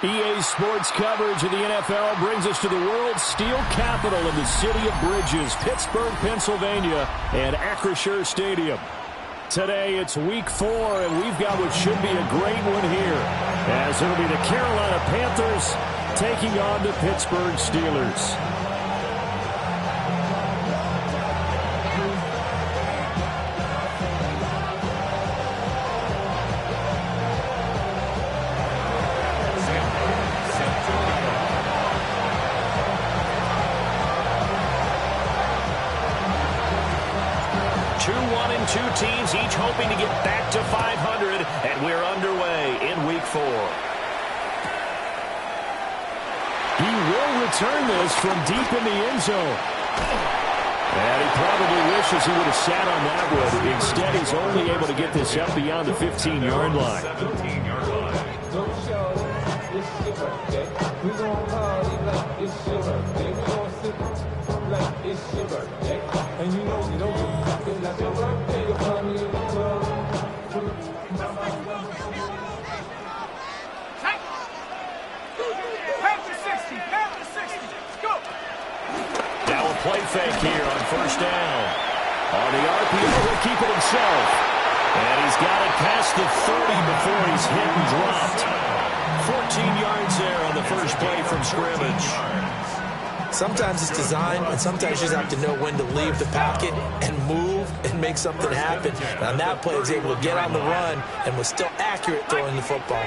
EA Sports coverage of the NFL brings us to the world's steel capital in the city of bridges, Pittsburgh, Pennsylvania, and Acrisure Stadium. Today, it's Week 4, and we've got what should be a great one here, as it'll be the Carolina Panthers taking on the Pittsburgh Steelers. Two teams each hoping to get back to 500, and we're underway in Week 4. He will return this from deep in the end zone. And he probably wishes he would have sat on that one. Instead, he's only able to get this up beyond the 15-yard line. And you know, like your birthday, you'll find me in the club. Now a play fake here on first down. On the RPO, he'll keep it himself. And he's got it past the 30 before he's hit and dropped. 14 yards there on the first play from scrimmage. Sometimes it's design, and sometimes you just have to know when to leave the pocket and move and make something happen. And on that play, he was able to get on the run and was still accurate throwing the football.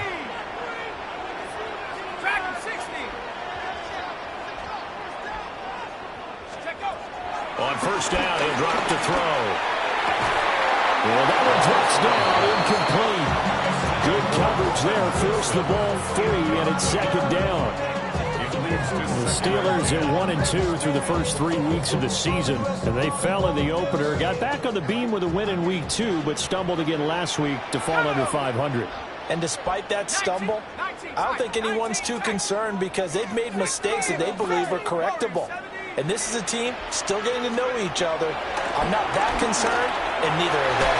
On first down, he'll drop to throw. Well, that one drops down, incomplete. Good coverage there, forced the ball free, and it's second down. The Steelers are 1-2 through the first 3 weeks of the season, and they fell in the opener, got back on the beam with a win in Week 2, but stumbled again last week to fall under 500. And despite that stumble, I don't think anyone's too concerned because they've made mistakes that they believe are correctable. And this is a team still getting to know each other. I'm not that concerned, and neither are they.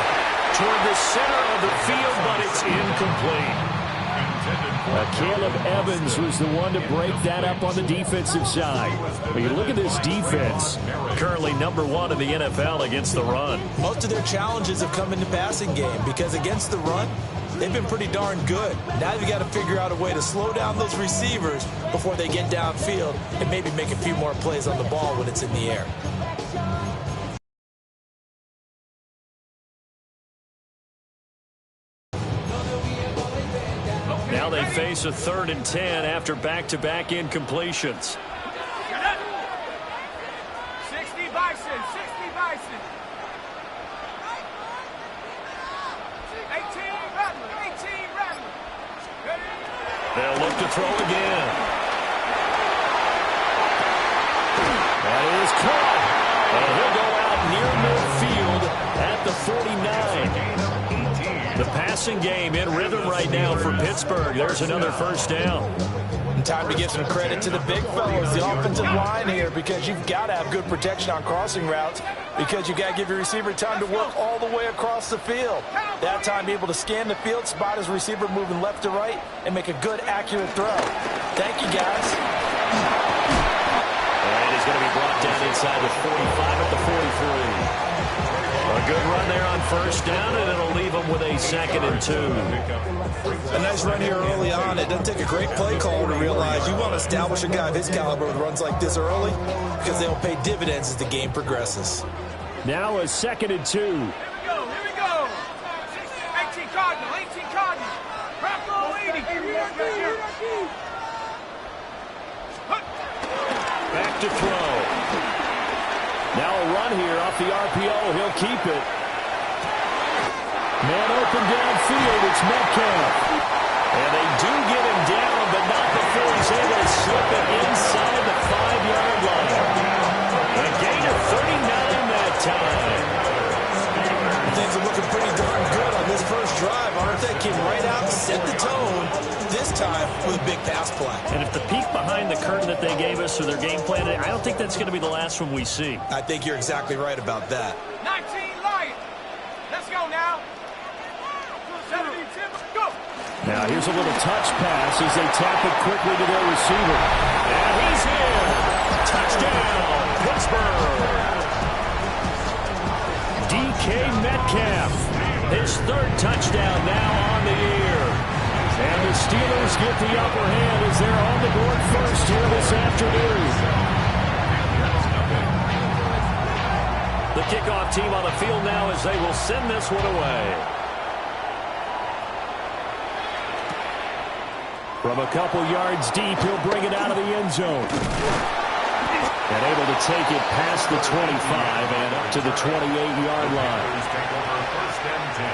Toward the center of the field, but it's incomplete. Caleb Evans was the one to break that up on the defensive side. But you look at this defense, currently number 1 in the NFL against the run. Most of their challenges have come in the passing game because against the run, they've been pretty darn good. Now you've got to figure out a way to slow down those receivers before they get downfield and maybe make a few more plays on the ball when it's in the air. face a 3rd and 10 after back-to-back incompletions. 60 Bison, 60 Bison. 18 Rattler, 18 Rattler. They'll look to throw again. That is caught. And he'll go out near midfield at the 49. The passing game in rhythm right now for Pittsburgh. There's another first down. And time to give some credit to the big fellas, the offensive line here, because you've got to have good protection on crossing routes, because you've got to give your receiver time to work all the way across the field. That time, be able to scan the field, spot his receiver moving left to right, and make a good, accurate throw. Thank you, guys. And he's going to be brought down inside the 45 at the 43. A good run there on first down, and it'll leave them with a 2nd and 2. A nice run here early on. It doesn't take a great play caller to realize you want to establish a guy of his caliber with runs like this early, because they'll pay dividends as the game progresses. Now a 2nd and 2. Here we go. 18 Cardinal, 18 Cardinal. Rocco 80. Back to throw. Now a run here off the RPO. He'll keep it. Man open downfield. It's Metcalf. And they do get him down, but not before he's able to slip it inside the 5-yard line. A gain of 39 that time. Things are looking pretty darn good on this first drive, aren't they? Came right out and set the tone, this time with a big pass play. And if the peek behind the curtain that they gave us or their game plan, I don't think that's going to be the last one we see. I think you're exactly right about that. 19 Lions. Let's go now. 17 Timber, go. Now here's a little touch pass as they tap it quickly to their receiver. And he's in. Touchdown, Pittsburgh. DK Metcalf, his 3rd touchdown now on the year. And the Steelers get the upper hand as they're on the board first here this afternoon. The kickoff team on the field now as they will send this one away. From a couple yards deep, he'll bring it out of the end zone. And able to take it past the 25 and up to the 28-yard line. Take over 1st and 10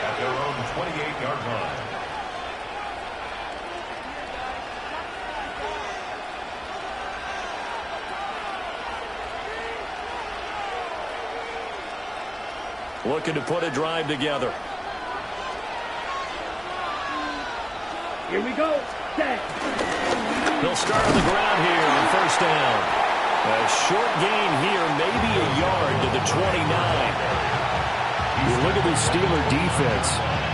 at their own 28-yard line. Looking to put a drive together. Here we go. Set. They'll start on the ground here on first down. A short gain here, maybe a yard to the 29. You look at the Steeler defense.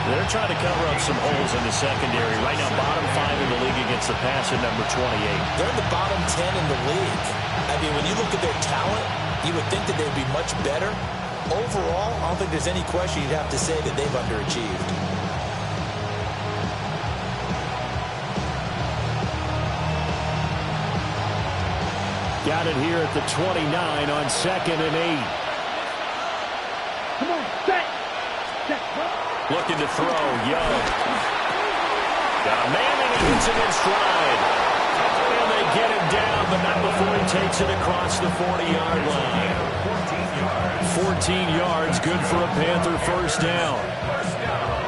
They're trying to cover up some holes in the secondary. Right now, bottom 5 in the league against the pass at number 28. They're in the bottom 10 in the league. I mean, when you look at their talent, you would think that they'd be much better. Overall, I don't think there's any question you'd have to say that they've underachieved. Got it here at the 29 on 2nd and 8. Come on, set. Set. Looking to throw, Young. Got a man and he hits him in stride. And they get him down, but not before he takes it across the 40-yard line. 14 yards, good for a Panther first down.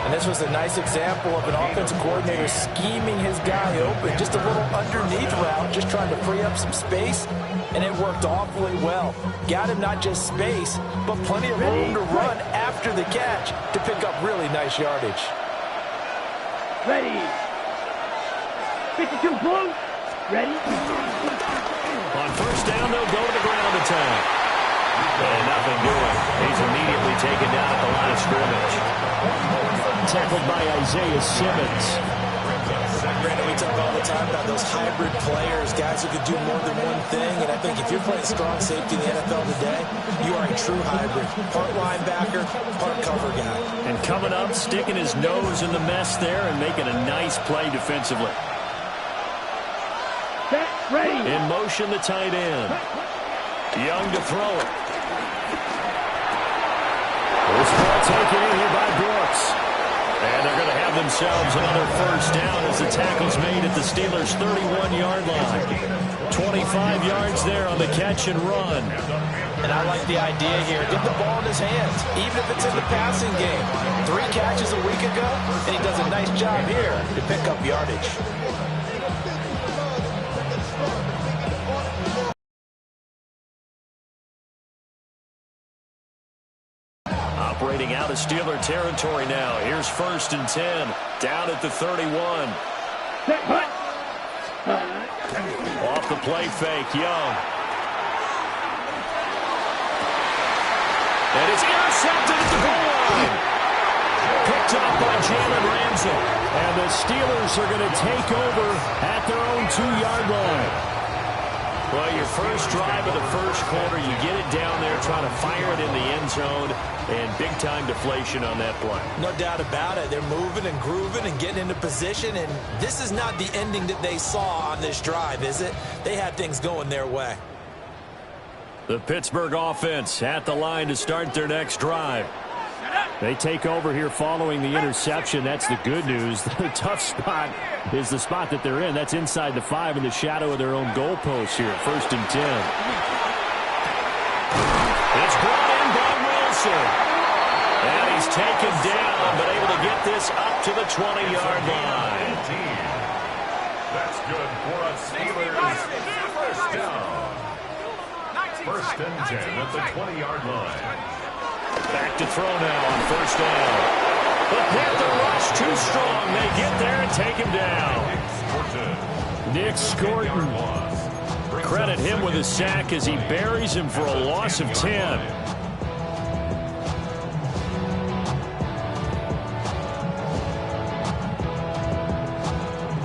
And this was a nice example of an offensive coordinator scheming his guy open. Just a little underneath route, just trying to free up some space, and it worked awfully well. Got him not just space, but plenty of room to run after the catch to pick up really nice yardage. Ready. 52 blue. Ready. On first down, they'll go to the ground attack. And nothing doing. He's immediately taken down at the line of scrimmage. Tackled by Isaiah Simmons. Brandon, we talk all the time about those hybrid players, guys who could do more than one thing. And I think if you're playing strong safety in the NFL today, you are a true hybrid. Part linebacker, part cover guy. And coming up, sticking his nose in the mess there and making a nice play defensively. Set. Ready. In motion, the tight end. Young to throw it. This ball taken in here by Brooks. And they're going to have themselves another first down as the tackle's made at the Steelers' 31-yard line. 25 yards there on the catch and run. And I like the idea here. Get the ball in his hands, even if it's in the passing game. 3 catches a week ago, and he does a nice job here to pick up yardage. Operating out of Steeler territory now. Here's 1st and 10, down at the 31. Off the play fake, Young. And it's intercepted at the goal line. Picked up by Jalen Ramsey. And the Steelers are going to take over at their own 2-yard line. Well, your first drive of the first quarter, you get it down there, trying to fire it in the end zone, and big-time deflation on that play. No doubt about it. They're moving and grooving and getting into position, and this is not the ending that they saw on this drive, is it? They had things going their way. The Pittsburgh offense at the line to start their next drive. They take over here following the interception. That's the good news. The tough spot is the spot that they're in. That's inside the 5 in the shadow of their own goalpost here. 1st and 10. It's brought in by Wilson. And he's taken down, but able to get this up to the 20-yard line. That's good for a Steelers first down. 1st and 10 at the 20-yard line. Back to throw now on 1st down. The Panther rush too strong. They get there and take him down. Nick Scorton. Credit him with a sack as he buries him for a loss of 10.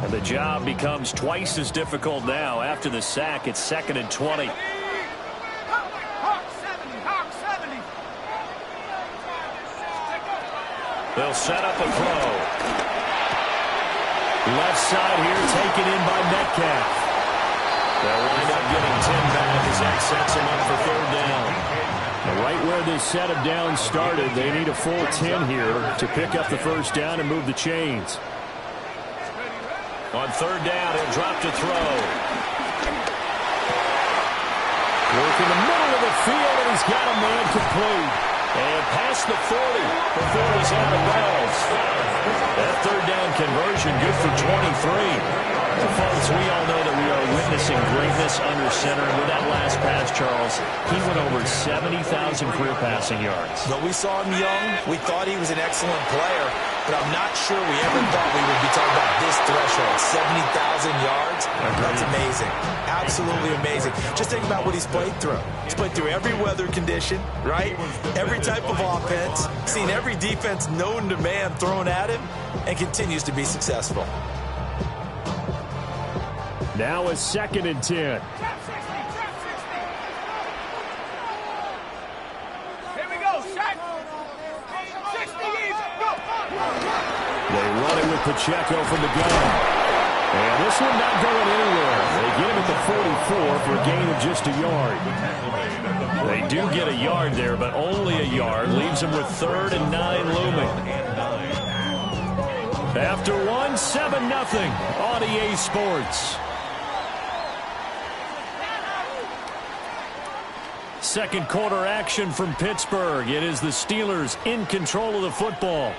And the job becomes twice as difficult now. After the sack, it's 2nd and 20. They'll set up a throw. Left side here taken in by Metcalf. They'll wind up getting 10 back as that sets him up for 3rd down. And right where this set of downs started, they need a full 10 here to pick up the first down and move the chains. On 3rd down, he'll drop to throw. Work in the middle of the field, and he's got a man complete. And past the 40 before he's out of bounds. That 3rd down conversion good for 23. Well, folks, we all know that we are witnessing greatness under center. And with that last pass, Charles, he went over 70,000 career passing yards. Though we saw him young, we thought he was an excellent player, but I'm not sure we ever thought we would be talking about this threshold. 70,000 yards? That's amazing. Absolutely amazing. Just think about what he's played through. He's played through every weather condition, right? Every type of offense, seen every defense known to man thrown at him, and continues to be successful. Now it's 2nd and 10. Here we go, set. 60 easy, go. They run it with Pacheco from the gun. And this one not going anywhere. They get him at the 44 for a gain of just a yard. They do get a yard there, but only a yard. Leaves them with 3rd and 9 looming. After 7-0 on EA Sports. Second quarter action from Pittsburgh. It is the Steelers in control of the football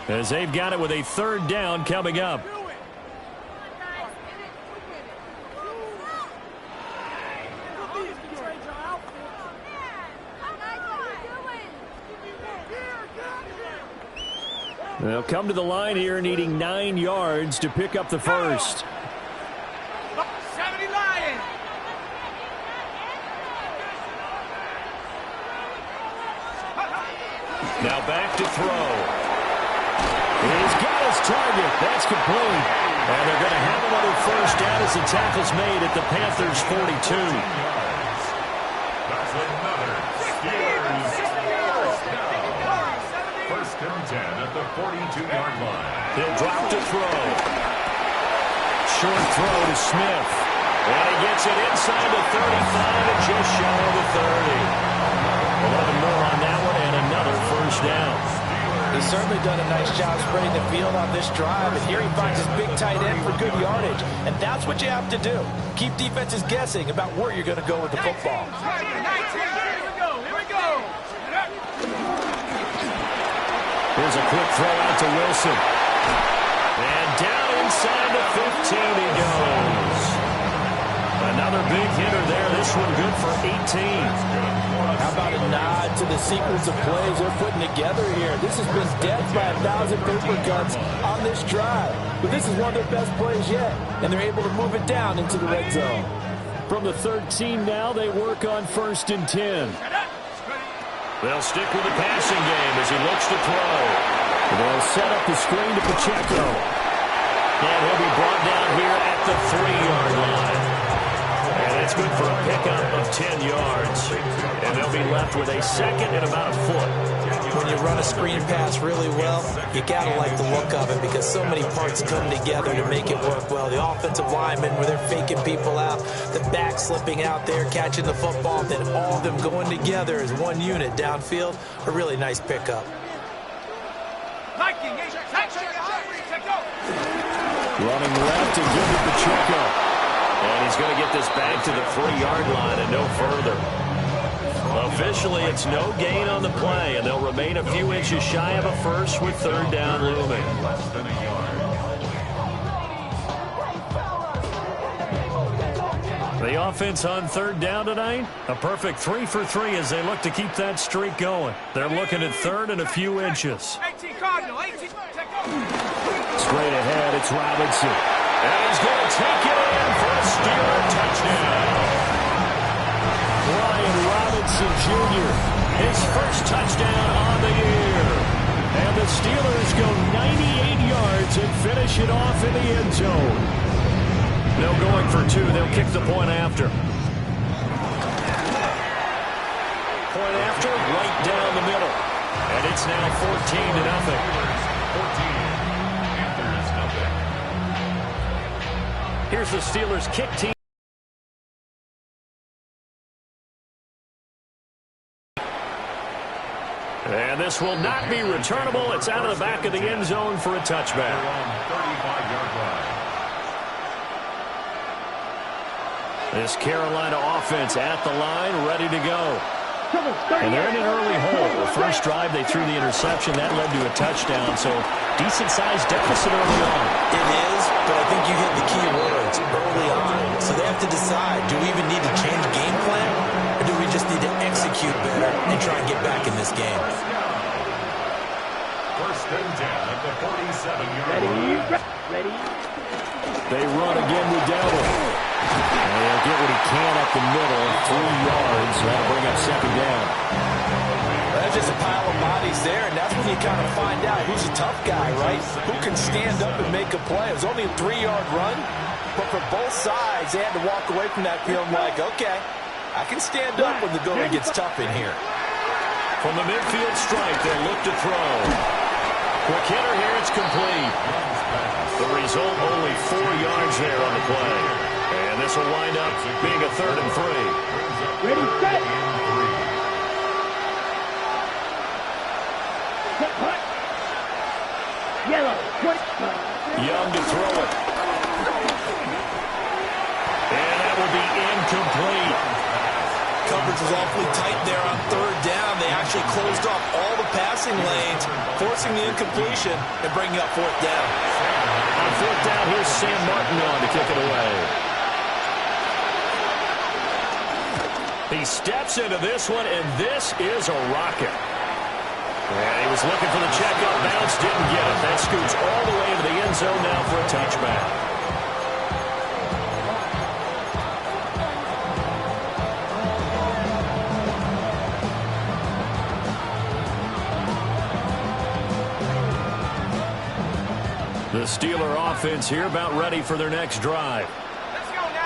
as they've got it with a 3rd down coming up. They'll come to the line here needing 9 yards to pick up the first. 70 Lions. Now back to throw. He's got his target. That's complete. And they're going to have another first down as the tackle's made at the Panthers' 42. That's another Steelers first down. 1st and 10 at the 42-yard line. He'll drop to throw. Short throw to Smith. And he gets it inside the 35 and just shy of the 30. 11 more on that one and another first down. He's certainly done a nice job spreading the field on this drive, and here he finds his big tight end for good yardage. And that's what you have to do. Keep defenses guessing about where you're going to go with the football. Here we go. Here's a quick throw out to Wilson. And down inside the 15 he goes. Another big hitter there. This one good for 18. How about a nod to the sequence of plays they're putting together here? This has been death by 1,000 paper cuts on this drive. But this is one of their best plays yet, and they're able to move it down into the red zone. From the 13 now, they work on 1st and 10. They'll stick with the passing game as he looks to throw. They'll set up the screen to Pacheco. And he'll be brought down here at the 3-yard line. And that's good for a pickup of 10 yards. And they'll be left with a second and about a foot. When you run a screen pass really well, you got to like the look of it because so many parts come together to make it work well. The offensive linemen, where they're faking people out, the back slipping out there, catching the football, then all of them going together as one unit downfield. A really nice pickup. Running left and give it Pacheco. And he's going to get this back to the 3-yard line and no further. Officially, it's no gain on the play, and they'll remain a few inches shy of a first with 3rd down looming. Less than a yard. The offense on 3rd down tonight, a perfect 3 for 3 as they look to keep that streak going. They're looking at 3rd and a few inches. 18 Cardinal, 18, take over. Straight ahead, it's Robinson. And he's going to take it in for a Steeler touchdown. Brian Robinson Jr., his first touchdown on the year. And the Steelers go 98 yards and finish it off in the end zone. No going for 2. They'll kick the point after. Point after, right down the middle. And it's now 14-0. 14. Here's the Steelers kick team. And this will not be returnable. It's out of the back of the end zone for a touchback. 35-yard line. This Carolina offense at the line, ready to go. And they're in an early hole. The first drive, they threw the interception. That led to a touchdown, so decent-sized deficit early on. It is, but I think you hit the key words early on. So they have to decide, do we even need to change game plan, or do we just need to execute better and try and get back in this game? 1st and 10 at the 47-yard line. Ready. They run again with Dowdle. And he'll get what he can up the middle, 3 yards. That'll bring up 2nd down. That's just a pile of bodies there, and that's when you kind of find out who's a tough guy, right? Who can stand up and make a play. It was only a 3-yard run, but for both sides, they had to walk away from that feeling like, okay, I can stand up when the going gets tough in here. From the midfield stripe, they'll look to throw. Quick hitter here, it's complete. The result, only 4 yards there on the play. And this will wind up being a 3rd and 3. Ready, set. Hut. Yellow. Young to throw it. And that will be incomplete. Coverage was awfully tight there on 3rd down. They actually closed off all the passing lanes, forcing the incompletion and bringing up 4th down. On 4th down, here's Sam Martin on to kick it away. He steps into this one, and this is a rocket. And he was looking for the checkup bounce, didn't get it. That scoots all the way into the end zone now for a touchback. The Steeler offense here about ready for their next drive.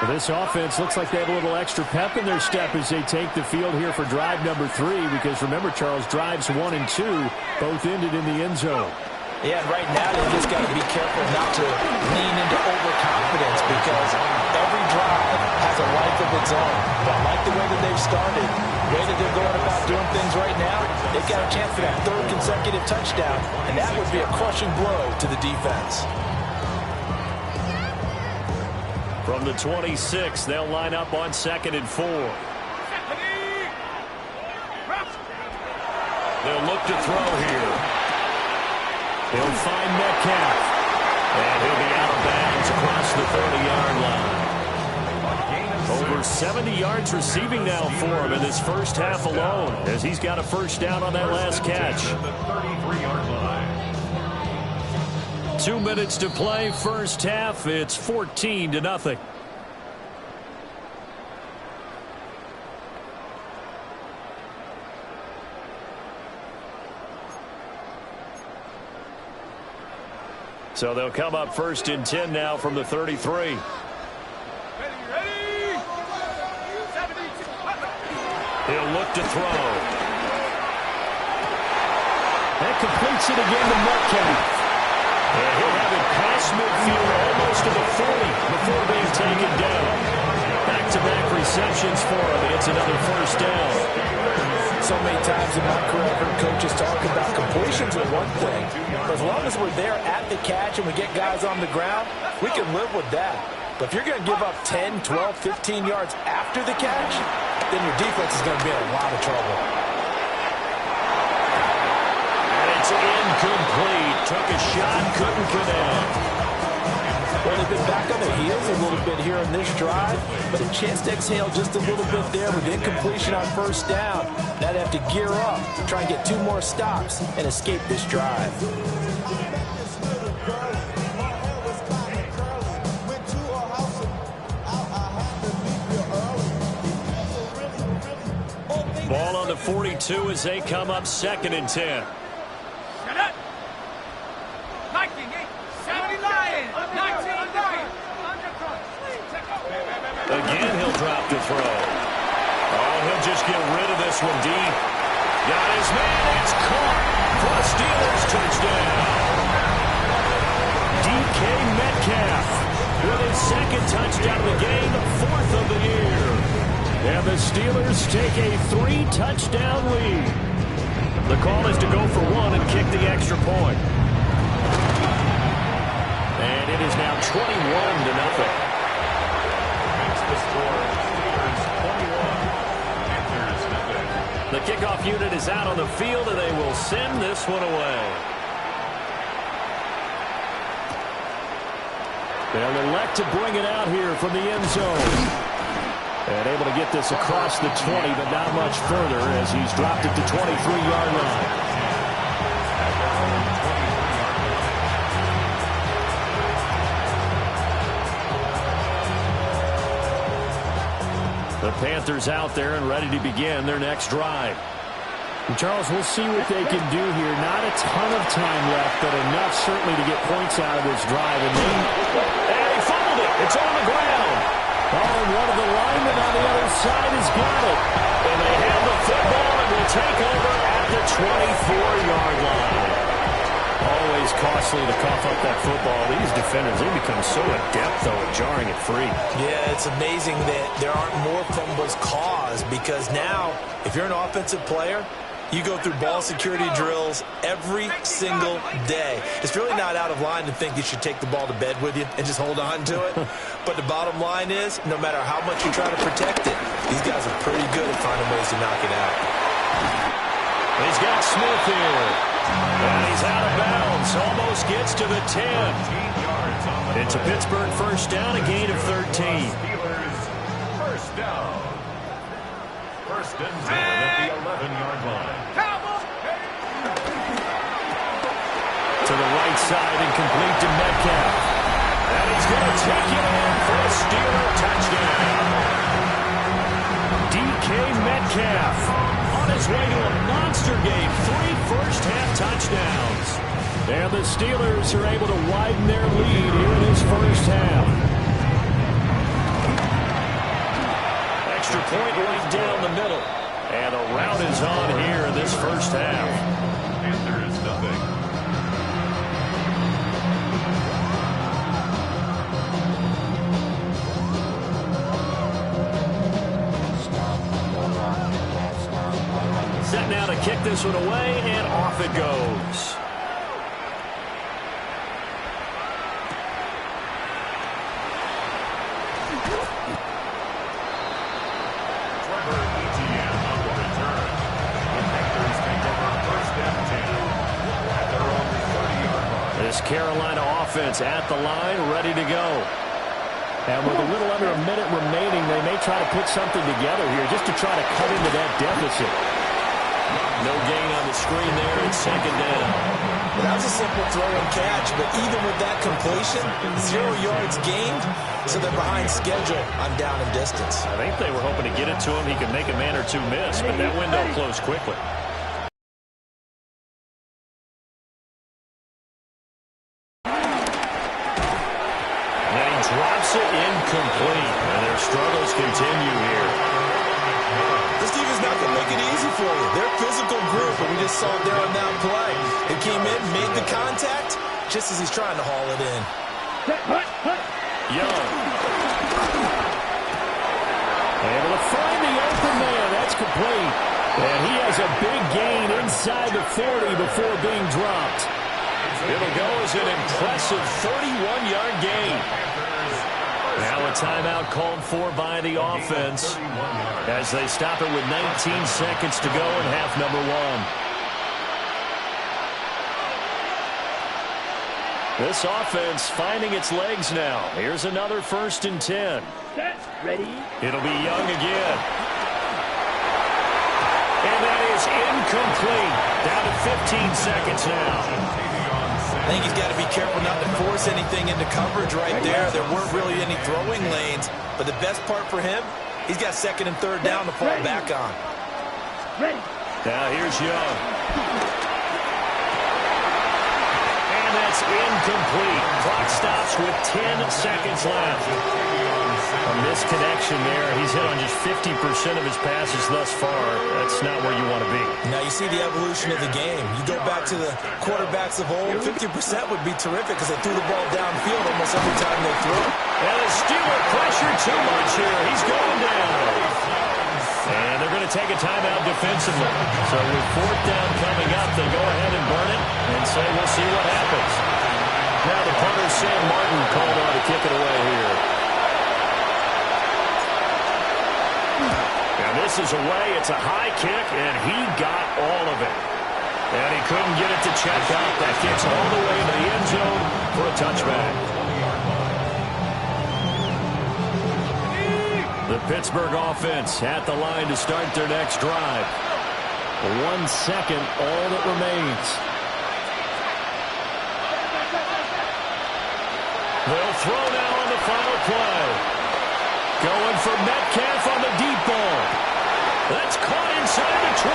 This offense looks like they have a little extra pep in their step as they take the field here for drive number 3, because remember, Charles, drives 1 and 2 both ended in the end zone. Yeah, right now they just got to be careful not to lean into overconfidence because every drive has a life of its own. But I like the way that they've started. The way that they're going about doing things right now, they've got a chance for that third consecutive touchdown, and that would be a crushing blow to the defense. From the 26, they'll line up on 2nd and 4. They'll look to throw here. He'll find Metcalf. And he'll be out of bounds across the 30-yard line. Over 70 yards receiving now for him in this first half alone, as he's got a first down on that last catch. 2 minutes to play, first half. It's 14-0. So they'll come up 1st and 10 now from the 33. He'll look to throw. That completes it again to Metcalf. And he'll have it past midfield almost to the 40 before being taken down. Back-to-back receptions for him, and it's another first down. So many times in my career, I've heard coaches talk about completions are one thing. But as long as we're there at the catch and we get guys on the ground, we can live with that. But if you're going to give up 10, 12, 15 yards after the catch, then your defense is going to be in a lot of trouble. And it's incomplete. Took a shot, couldn't connect. Well, they've been back on their heels a little bit here in this drive, but a chance to exhale just a little bit there with incompletion on first down. Now they have to gear up, try and get 2 more stops, and escape this drive. Ball on the 42 as they come up 2nd and 10. Again, he'll drop to throw. Oh, he'll just get rid of this one deep. Got his man. It's caught for a Steelers touchdown. DK Metcalf with his 2nd touchdown of the game, 4th of the year. And the Steelers take a 3-touchdown lead. The call is to go for 1 and kick the extra point. And it is now 21-0. The kickoff unit is out on the field, and they will send this one away. They'll elect to bring it out here from the end zone. And able to get this across the 20, but not much further as he's dropped it to 23-yard line. The Panthers out there and ready to begin their next drive. And Charles, we'll see what they can do here. Not a ton of time left, but enough certainly to get points out of this drive. And he fumbled it. It's on the ground. Oh, and one of the linemen on the other side has got it. And they have the football and will take over at the 24-yard line. Always costly to cough up that football. These defenders, they become so adept, though, at jarring it free. Yeah, it's amazing that there aren't more fumbles caused because now, if you're an offensive player, you go through ball security drills every single day. It's really not out of line to think you should take the ball to bed with you and just hold on to it. But the bottom line is, no matter how much you try to protect it, these guys are pretty good at finding ways to knock it out. He's got Smith here. And he's out of bounds. Almost gets to the 10. It's a Pittsburgh first down, a gain of 13. First down. 1st and 10 at the 11-yard line. To the right side and complete to Metcalf. And he's going to take it in for a Steeler touchdown. DK Metcalf on his way to a monster game. 3 first-half touchdowns. And the Steelers are able to widen their lead here in this first half. Extra point right down the middle. And a rout is on here in this first half. Panthers nothing. to kick this one away, and off it goes. This Carolina offense at the line, ready to go. And with a little under a minute remaining, they may try to put something together here just to try to cut into that deficit. No gain on the screen there. It's second down. Well, that was a simple throw and catch, but even with that completion, 0 yards gained, so they're behind schedule on down and distance. I think they were hoping to get it to him. He could make a man or two miss, but that window closed quickly. Drops it incomplete, and their struggles continue here. This defense not going to make it easy for you. They're a physical group, and we just saw it there on that play. They came in, made the contact, just as he's trying to haul it in. Young. Able to find the open man. That's complete. And he has a big gain inside the 40 before being dropped. It'll go as an impressive 31-yard gain. Now a timeout called for by the offense as they stop it with 19 seconds to go in half number one. This offense finding its legs now. Here's another 1st and 10. Ready? It'll be Young again. And that is incomplete. Down to 15 seconds now. I think he's got to be careful not to force anything into coverage right there. There weren't really any throwing lanes, but the best part for him, he's got 2nd and 3rd down to fall back on. Now here's Young. And that's incomplete. Clock stops with 10 seconds left. A misconnection there. He's hit on just 50% of his passes thus far. That's not where you want to be. Now you see the evolution of the game. You go back to the quarterbacks of old, 50% would be terrific because they threw the ball downfield almost every time they threw it. And the Steeler pressure too much here. He's going down. And they're going to take a timeout defensively. So with 4th down coming up, they go ahead and burn it and say we'll see what happens. Now the punter, Sam Martin, called on to kick it away here. And this is away. It's a high kick, and he got all of it. And he couldn't get it to check out. That kick's all the way into the end zone for a touchback. The Pittsburgh offense at the line to start their next drive. 1 second, all that remains. They'll throw now on the final play. Going for Metcalf on the deep ball. That's caught inside the 20.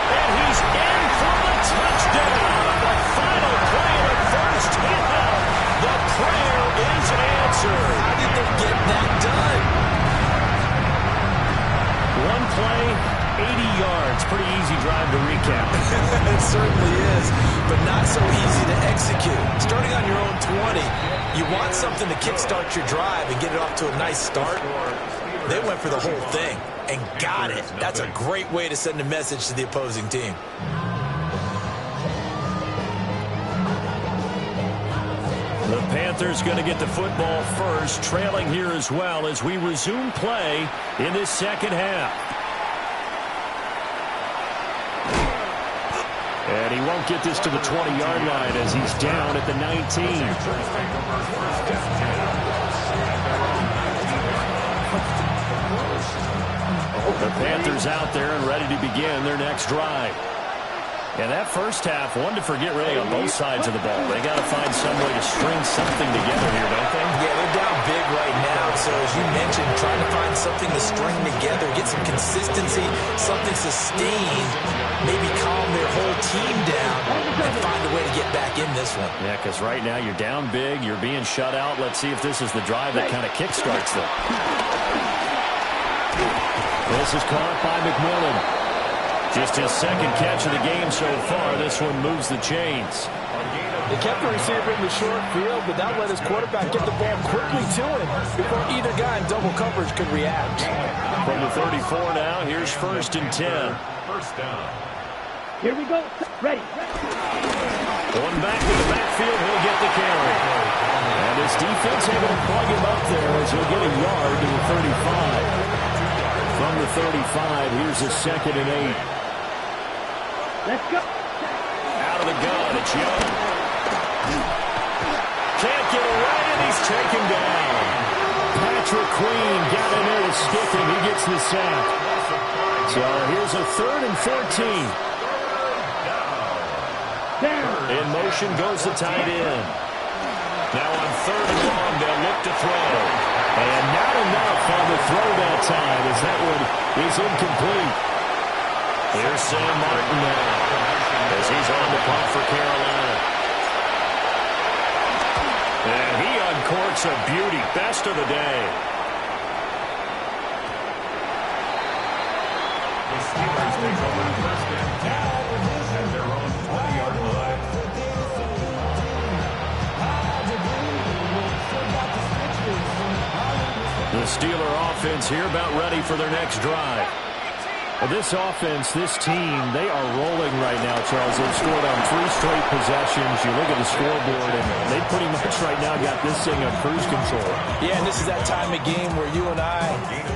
And he's in for the touchdown. The final play of the first half. The prayer is answered. How did they get that done? One play, 80 yards. Pretty easy drive to recap. It certainly is, but not so easy to execute. Starting on your own 20, you want something to kickstart your drive and get it off to a nice start. They went for the whole thing and got it. That's a great way to send a message to the opposing team. The Panthers going to get the football first, trailing here as well as we resume play in this second half. And he won't get this to the 20-yard line as he's down at the 19. The Panthers out there and ready to begin their next drive. And that first half, one to forget really on both sides of the ball. They got to find some way to string something together here, don't they? Yeah, they're down big right now. So as you mentioned, trying to find something to string together, get some consistency, something sustained, maybe calm their whole team down and find a way to get back in this one. Yeah, because right now you're down big, you're being shut out. Let's see if this is the drive that kind of kickstarts them. This is caught by McMillan. Just his second catch of the game so far. This one moves the chains. A gain of They kept the receiver in the short field, but that let his quarterback get the ball quickly to him before either guy in double coverage could react. From the 34 now, here's 1st and 10. First down. Here we go. Ready. Going back to the backfield, he'll get the carry. And his defense able to plug him up there as he'll get a yard to the 35. From the 35, here's a 2nd and 8. Let's go. Out of the gun, it's Young. Can't get away, and he's taken down. Patrick Queen got in there to stick him. He gets the sack. So here's a 3rd and 14. Down. In motion goes the tight end. Now on 3rd and long, they'll look to throw. And not enough on the throw that time, as that one is incomplete. Here's Sam Martin now, as he's on the punt for Carolina. And he uncorks a beauty. Best of the day. The Steelers take over 1st and 10 at their own 20-yard line. The Steeler offense here about ready for their next drive. Well, this offense, this team, they are rolling right now, Charles. They've scored on 3 straight possessions. You look at the scoreboard, and they pretty much right now got this thing on cruise control. Yeah, and this is that time of game where you and I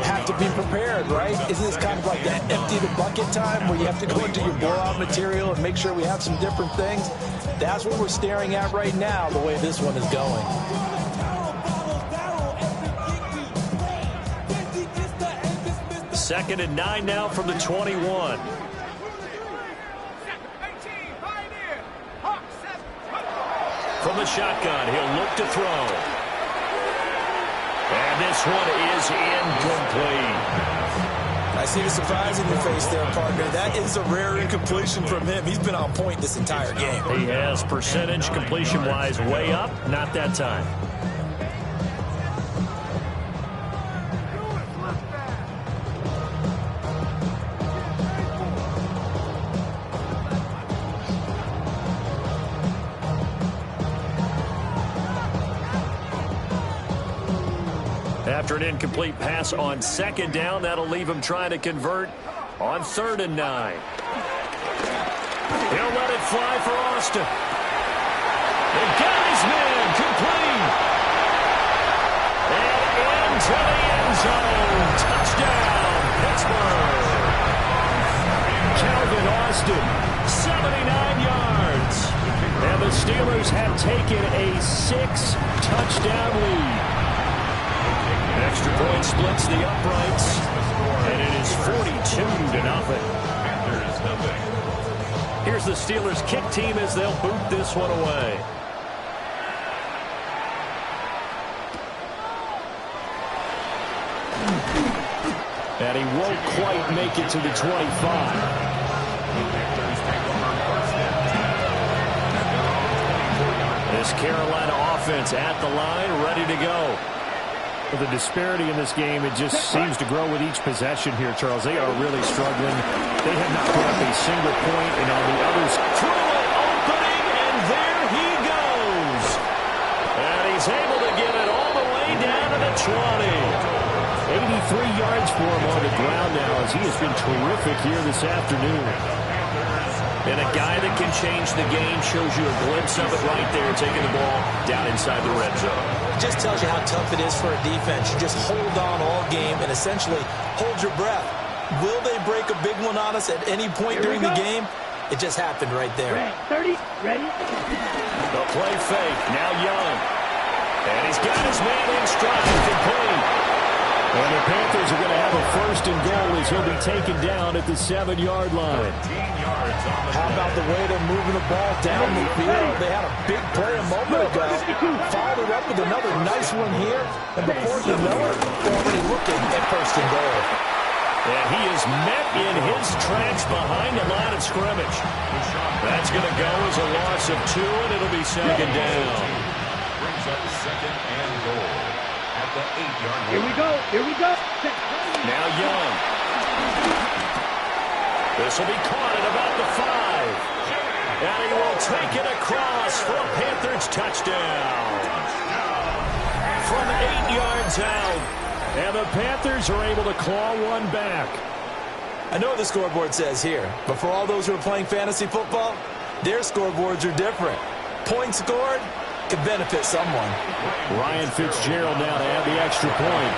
have to be prepared, right? Isn't this kind of like that empty the bucket time where you have to go into your blowout material and make sure we have some different things? That's what we're staring at right now, the way this one is going. 2nd and 9 now from the 21. From the shotgun, he'll look to throw. And this one is incomplete. I see the surprise in your face there, partner. That is a rare incompletion from him. He's been on point this entire game. He has percentage completion-wise way up. Not that time. After an incomplete pass on 2nd down, that'll leave him trying to convert on 3rd and 9. He'll let it fly for Austin. They got his man, complete. And into the end zone. Touchdown, Pittsburgh. Calvin Austin, 79 yards. And the Steelers have taken a 6-touchdown lead. Extra point splits the uprights, and it is 42-0. Here's the Steelers kick team as they'll boot this one away. And he won't quite make it to the 25. This Carolina offense at the line, ready to go. The disparity in this game, it just seems to grow with each possession here, Charles. They are really struggling. They have not put up a single point, and on the others, through an opening, and there he goes. And he's able to get it all the way down to the 20. 83 yards for him on the ground now, as he has been terrific here this afternoon. And a guy that can change the game, shows you a glimpse of it right there, taking the ball down inside the red zone. It just tells you how tough it is for a defense. You just hold on all game and essentially hold your breath. Will they break a big one on us at any point during the game? It just happened right there. 30, ready? The play fake, now Young. And he's got his man in stride, complete. And the Panthers are going to have a 1st and goal as he'll be taken down at the 7-yard line. How about the way they're moving the ball down the field? They had a big play a moment ago. Followed it up with another nice one here. And before you know it, they're already looking at 1st and goal. And he is met in his tracks behind the line of scrimmage. That's going to go as a loss of 2, and it'll be 2nd down. Brings up 2nd and goal. The 8-yard line. Here we go. Here we go. Now Young. This will be caught at about the 5. And he will take it across for a Panthers touchdown. From 8 yards out. And the Panthers are able to claw one back. I know what the scoreboard says here, but for all those who are playing fantasy football, their scoreboards are different. Points scored could benefit someone. Ryan Fitzgerald now to add the extra point.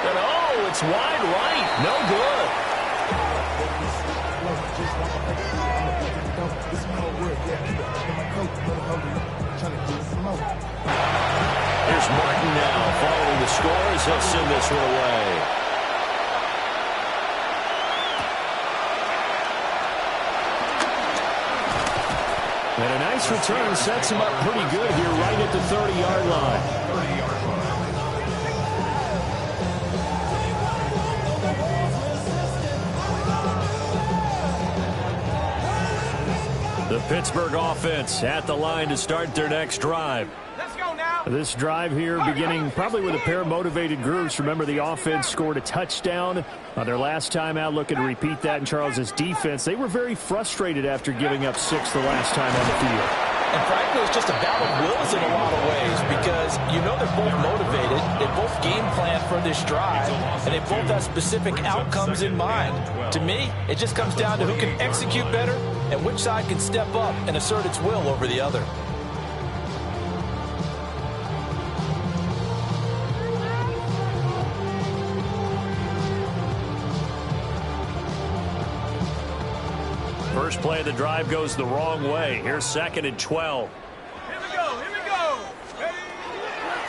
And oh, it's wide right. No good. Here's Martin now following the scores. He'll send this one away. And a nice return sets him up pretty good here right at the 30-yard line. The Pittsburgh offense at the line to start their next drive. Let's go now. This drive here beginning probably with a pair of motivated groups. Remember, the offense scored a touchdown on their last time out. Looking to repeat that in Charles's defense. They were very frustrated after giving up 6 the last time on the field. And frankly, it's just a battle of wills in a lot of ways because you know they're both motivated. They both game plan for this drive, and they both have specific outcomes in mind. To me, it just comes down to who can execute better and which side can step up and assert its will over the other. First play of the drive goes the wrong way. Here's 2nd and 12. Here we go. Here we go.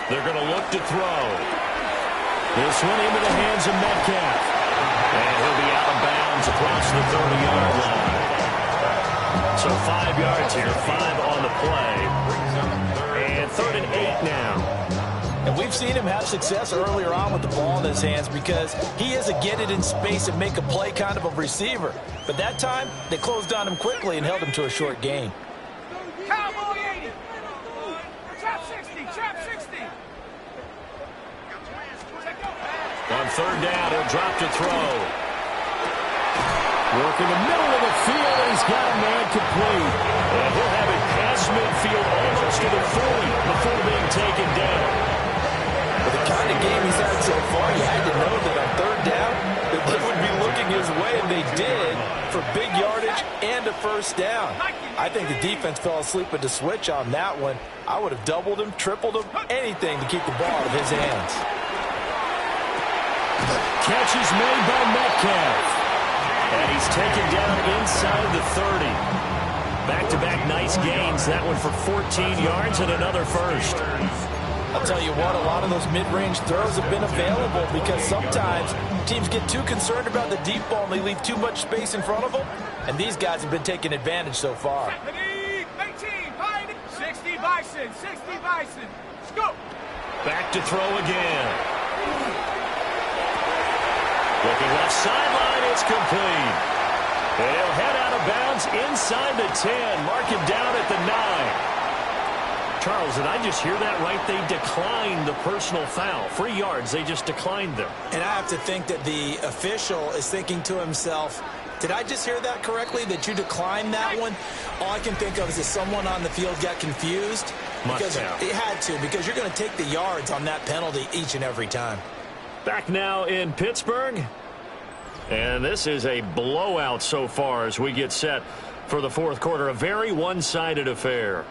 They're going to look to throw. This one into the hands of Metcalf. And he'll be out of bounds across the 30-yard line. So 5 yards here, 5 on the play. And 3rd and 8 now. And we've seen him have success earlier on with the ball in his hands because he is a get it in space and make a play kind of a receiver. But that time, they closed on him quickly and held him to a short gain. Cowboy 80. Trap 60. Trap 60. On 3rd down, he'll drop to throw. Work in the middle of the field, and he's got a man complete. And he'll have it past midfield almost to the 40 before being taken down. With the kind of game he's had so far, you had to know that on 3rd down, that they would be looking his way, and they did, for big yardage and a 1st down. I think the defense fell asleep at the switch on that one. I would have doubled him, tripled him, anything to keep the ball out of his hands. Catch is made by Metcalf. And he's taken down inside the 30. Back-to-back nice gains. That one for 14 yards and another 1st. I'll tell you what, a lot of those mid-range throws have been available because sometimes teams get too concerned about the deep ball and they leave too much space in front of them. And these guys have been taking advantage so far. 18, 60 Bison, 60 Bison. Let's go. Back to throw again. Looking left sideline, it's complete. They'll head out of bounds inside the 10. Mark him down at the 9. Charles, did I just hear that right? They declined the personal foul. 3 yards, they just declined them. And I have to think that the official is thinking to himself, did I just hear that correctly, that you declined that one? All I can think of is that someone on the field got confused. Because it had to, because you're going to take the yards on that penalty each and every time. Back now in Pittsburgh. And this is a blowout so far as we get set for the 4th quarter. A very one-sided affair.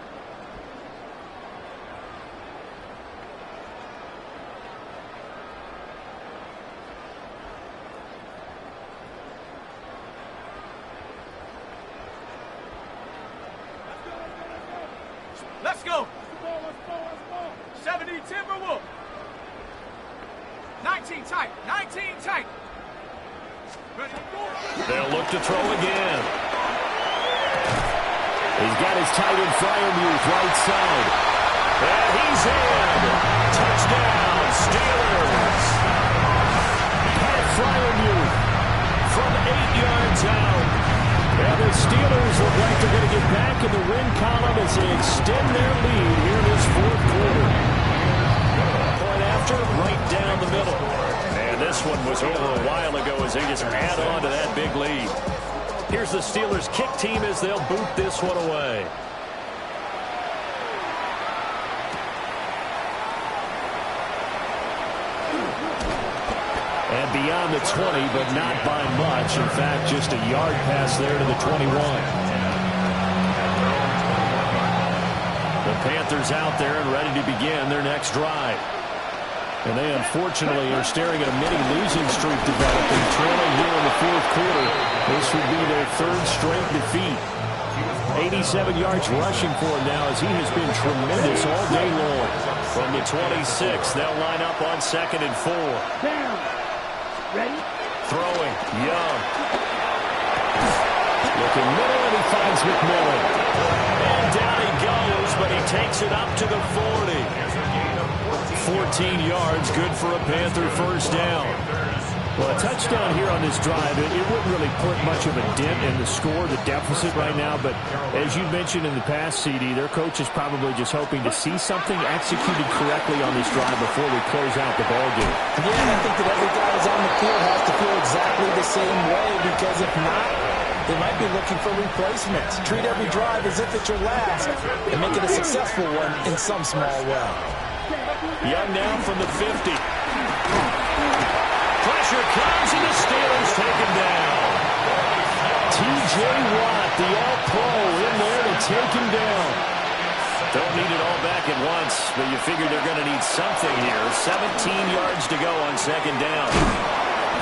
Let's go. 70 Timberwolf. 19 tight. 19 tight. Ready. They'll look to throw again. He's got his tight end Fryermuth right side. And he's in. Touchdown, Steelers. Pat Fryermuth from 8 yards out. And the Steelers look like they're going to get back in the win column as they extend their lead here in this 4th quarter. Point after, right down the middle. And this one was over a while ago. as they just add on to that big lead. Here's the Steelers' kick team as they'll boot this one away. And beyond the 20, but not by much. In fact, just a yard pass there to the 21. The Panthers out there and ready to begin their next drive. And they unfortunately are staring at a mini losing streak developing, trailing here in the fourth quarter. This would be their third straight defeat. 87 yards rushing for him now as he has been tremendous all day long. From the 26, they'll line up on 2nd and 4. Down. Ready? Throwing. Young. Looking middle, and he finds McMillan. And down he goes, but he takes it up to the 40. 14 yards, good for a Panther first down. Well, a touchdown here on this drive, it wouldn't really put much of a dent in the score, the deficit right now. But as you mentioned in the past, CD, their coach is probably just hoping to see something executed correctly on this drive before we close out the ballgame. Yeah, I think that every guy who's on the field has to feel exactly the same way, because if not, they might be looking for replacements. Treat every drive as if it's your last and make it a successful one in some small way. Young now from the 50. Pressure comes, and the Steelers take him down. T.J. Watt, the all-pro, in there to take him down. Don't need it all back at once, but you figure they're going to need something here. 17 yards to go on 2nd down.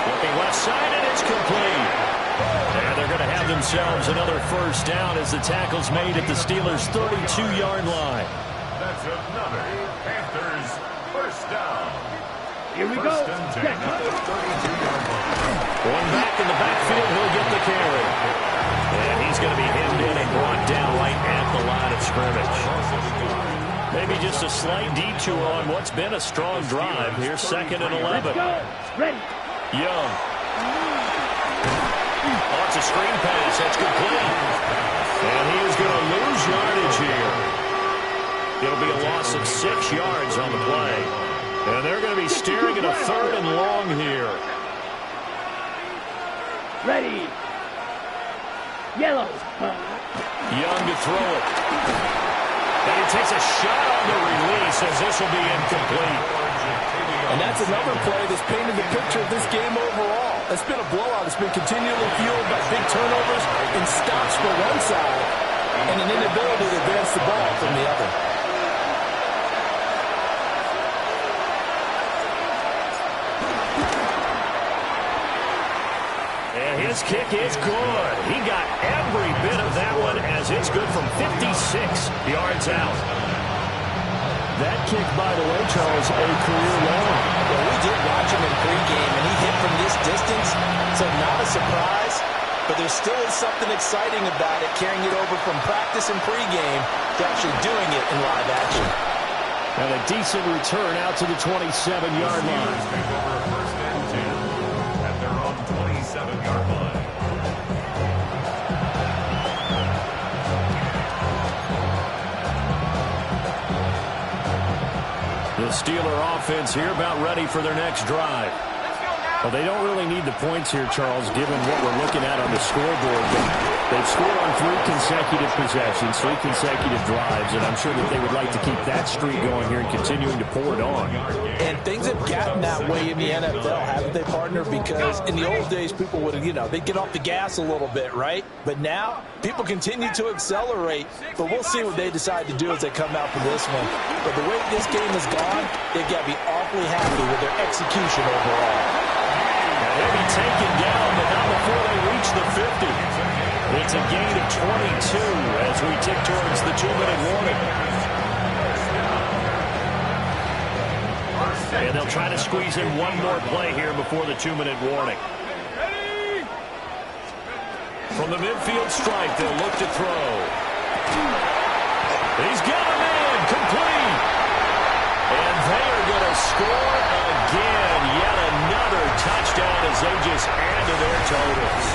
Looking left side, and it's complete. And they're going to have themselves another first down as the tackle's made at the Steelers' 32-yard line. That's another Panthers first down. Here we go. First and 10 at the 32-yard line. One back in the backfield, he'll get the carry. And he's going to be hemmed in and brought down right at the line of scrimmage. Maybe just a slight detour on what's been a strong drive. Here's 2nd and 11. Let's go. Ready. Young. Oh, it's a screen pass. That's complete. And he is going to lose yardage here. It'll be a loss of 6 yards on the play. And they're going to be staring at a 3rd and long here. Ready. Yellow. Young to throw it. And he takes a shot on the release as this will be incomplete. And that's another play that's painted the picture of this game overall. It's been a blowout. It's been continually fueled by big turnovers and stops for one side and an inability to advance the ball from the other. And his kick is good. He got every bit of that one as it's good from 56 yards out. That kick, by the way, Charles, a career long. Well, we did watch him in pregame, and he hit from this distance, so not a surprise. But there still is something exciting about it, carrying it over from practice and pregame to actually doing it in live action. And a decent return out to the 27-yard line. First and 10 at their own 27-yard line. The Steeler offense here about ready for their next drive. Well, they don't really need the points here, Charles, given what we're looking at on the scoreboard. But they've scored on 3 consecutive possessions, 3 consecutive drives, and I'm sure that they would like to keep that streak going here and continuing to pour it on. And things have gotten that way in the NFL, haven't they, partner? Because in the old days, people would, they'd get off the gas a little bit, right? But now, people continue to accelerate. But we'll see what they decide to do as they come out for this one. But the way this game has gone, they've got to be awfully happy with their execution overall. They'll be taken down, but not before they reach the 50. It's a gain of 22 as we tick towards the 2-minute warning. And they'll try to squeeze in one more play here before the 2-minute warning. From the midfield stripe, they'll look to throw. He's got a man, complete. And they are going to score again. Yet another touchdown as they just add to their totals.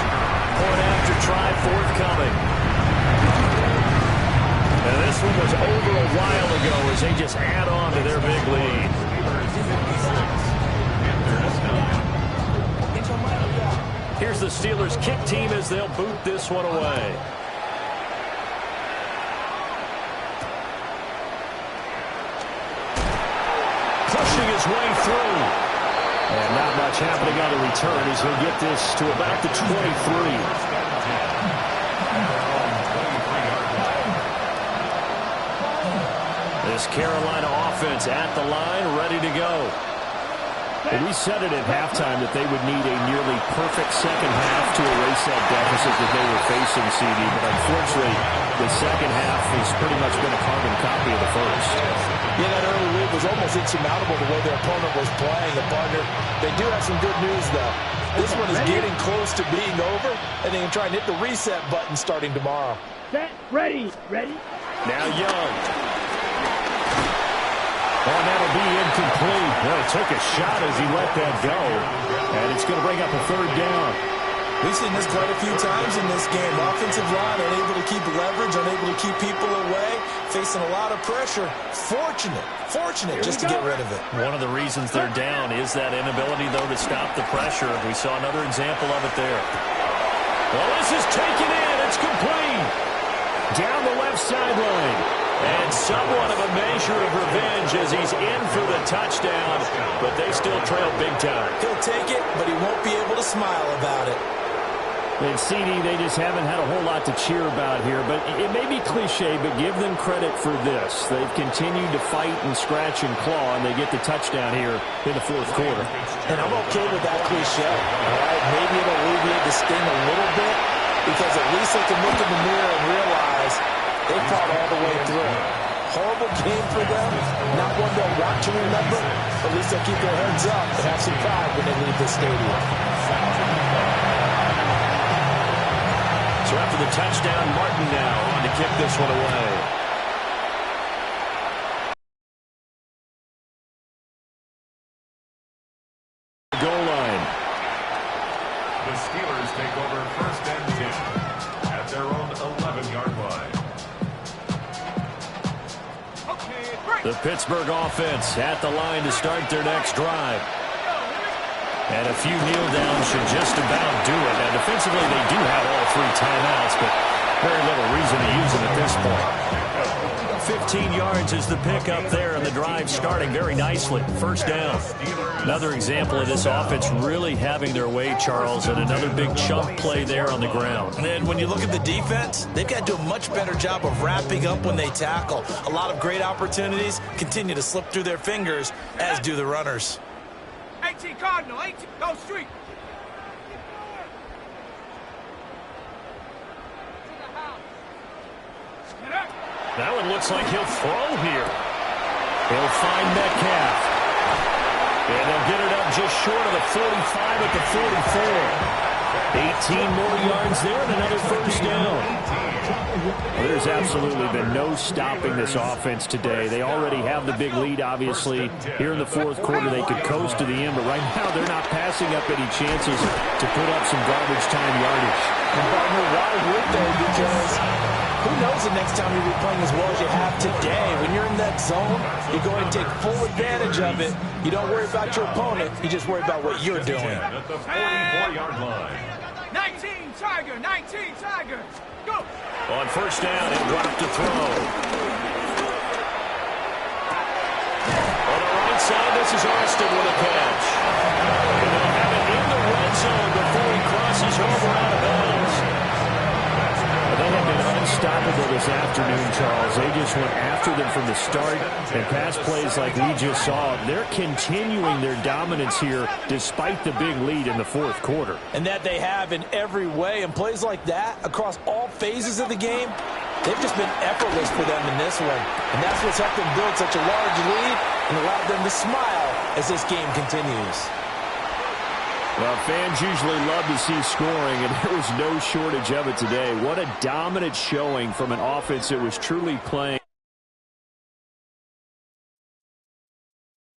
Point after try forthcoming. And this one was over a while ago as they just add on to their big lead. Here's the Steelers kick team as they'll boot this one away. Pushing his way through. And not much happening on the return as he'll get this to about the 23. This Carolina offense at the line, ready to go. Well, we said it at halftime that they would need a nearly perfect second half to erase that deficit that they were facing, CD. But unfortunately, the second half has pretty much been a carbon copy of the first. Yeah, that early lead was almost insurmountable the way their opponent was playing. The partner, they do have some good news, though. This one is getting close to being over, and they can try and hit the reset button starting tomorrow. Set, ready, ready. Now Young. And that'll be incomplete. Well, he took a shot as he let that go. And it's going to bring up a third down. We've seen this quite a few times in this game. Offensive line unable to keep leverage, unable to keep people away, facing a lot of pressure. Fortunate just to get rid of it. One of the reasons they're down is that inability, though, to stop the pressure. We saw another example of it there. Well, this is taken in. It's complete. Down the left sideline. And somewhat of a measure of revenge as he's in for the touchdown, but they still trail big time. He'll take it, but he won't be able to smile about it. And CD, they just haven't had a whole lot to cheer about here, but it may be cliche, but give them credit for this. They've continued to fight and scratch and claw, and they get the touchdown here in the fourth quarter. And I'm okay with that cliche. All right, maybe it'll alleviate the sting a little bit, because at least they can look in the mirror and realize they fought all the way through. Horrible game for them. Not one they'll want to remember. At least they'll keep their heads up and have some pride when they leave the stadium. So after the touchdown, Martin now on to kick this one away. Goal line. The Steelers take over first and 10 at their own 11-yard line. The Pittsburgh offense at the line to start their next drive. And a few kneel downs should just about do it. Now, defensively, they do have all three timeouts, but very little reason to use them at this point. 15 yards is the pickup there, and the drive starting very nicely. First down. Another example of this offense really having their way, Charles, and another big chunk play there on the ground. And when you look at the defense, they've got to do a much better job of wrapping up when they tackle. A lot of great opportunities continue to slip through their fingers, as do the runners. 18 Cardinal, 18, go street. That one looks like he'll throw here. He'll find Metcalf. And they'll get it up just short of the 45 at the 44. 18 more yards there and another first down. Well, there's absolutely been no stopping this offense today. They already have the big lead, obviously. Here in the fourth quarter, they could coast to the end, but right now they're not passing up any chances to put up some garbage time yardage. And partner, why would they? Because who knows the next time you'll be playing as well as you have today. When you're in that zone, you go ahead and take full advantage of it. You don't worry about your opponent. You just worry about what you're doing. At the 44-yard line. 19 Tiger, 19 Tiger. Go. On first down, he'll drop to throw. On the right side, this is Austin with a catch. And they'll have it in the red zone before he crosses over out of bounds. They have been unstoppable this afternoon, Charles. They just went after them from the start, and pass plays like we just saw. They're continuing their dominance here despite the big lead in the fourth quarter. And that they have in every way. And plays like that across all phases of the game, they've just been effortless for them in this one. And that's what's helped them build such a large lead and allowed them to smile as this game continues. Well, fans usually love to see scoring, and there was no shortage of it today. What a dominant showing from an offense that was truly playing.